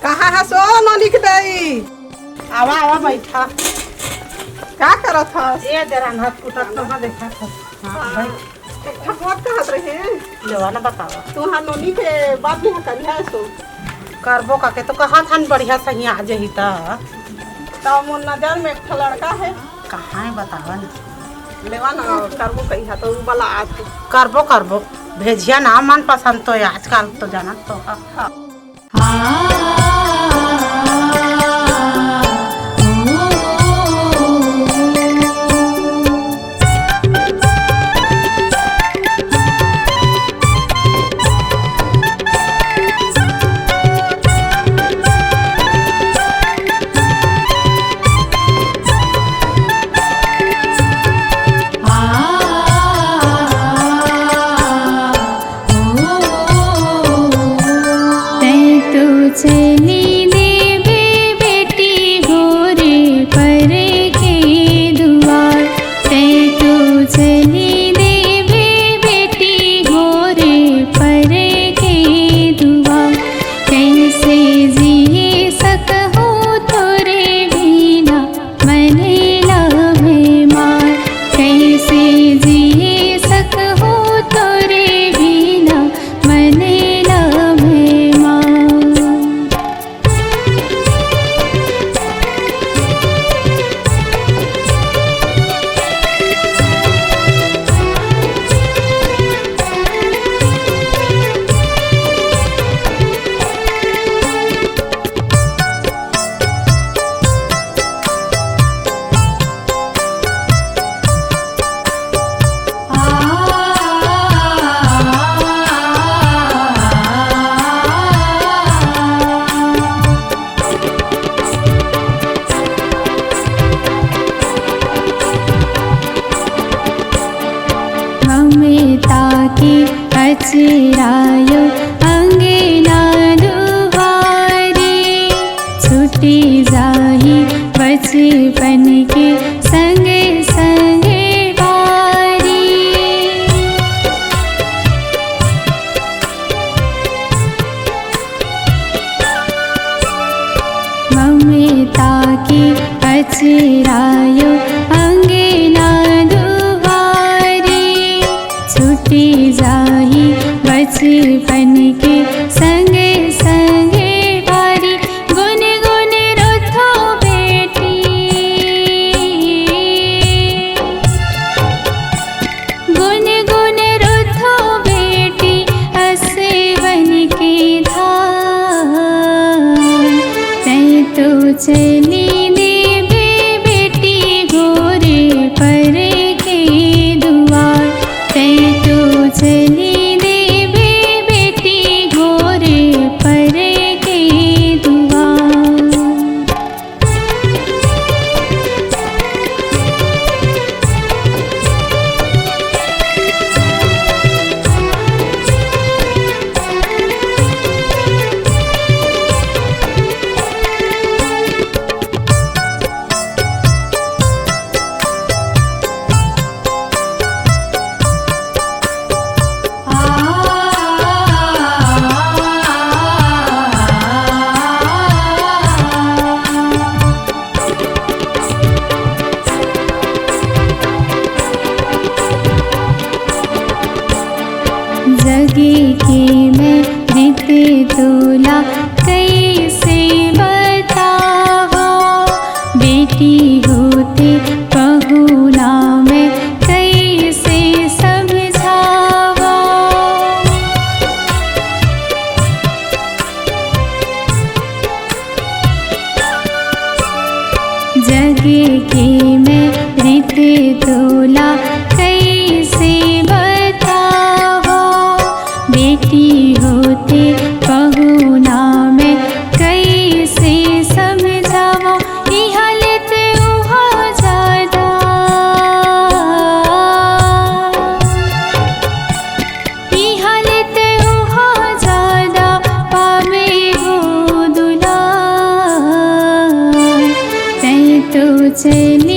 कहाँ है सो नलिक दई? आवा आवा बैठा। क्या करत हस? ये जरा हाथ कुटत तो ना देखा था। हां भाई ठकवत कहत रहे लेवा ना बतावा। तू हा नली के बात भी करिया सो करबो का के तो कहा थान बढ़िया सही आ जही ता। तो मोर नजर में एक ठो लड़का है। कहाँ है बतावा ना। लेवा ना करबो कहिया तो उ वाला आज करबो भेजिया ना मन पसंद तो है आजकल तो जाना तो चली देवे बेटी गोरे पर के दुआर तै तो चली देवे बेटी गोरे पर के दुआर कैसे जिए सकहो तोरे बिना मन लवे मार कैसे जिए सकहो तोरे बिना मन लवे मार। ताकि अचरायो अंगना दुआरे छुटी जाही बचपन के संग संग बारी ममता की अचरायो अंगना छुटी जाही बचपन के संग संग बारी गुन गुन रोथो बेटी गुन गुन रोथो बेटी असे बन के धार तै तो चली देवे बेटी गोरे पर के दुआर तै तो चली देवे बेटी गोरे पर के दुआर। जगे के मैं रीते तोला कैसे बतावा बेटी होते पहुना मैं कैसे समझावा जगे के मैं रीते तोला कैसे बतावा बेटी होते पहुना मैं कैसे समझावा ई हालत उहा ज्यादा ई हालत उहा ज्यादा पावे हो दुला तै तो चली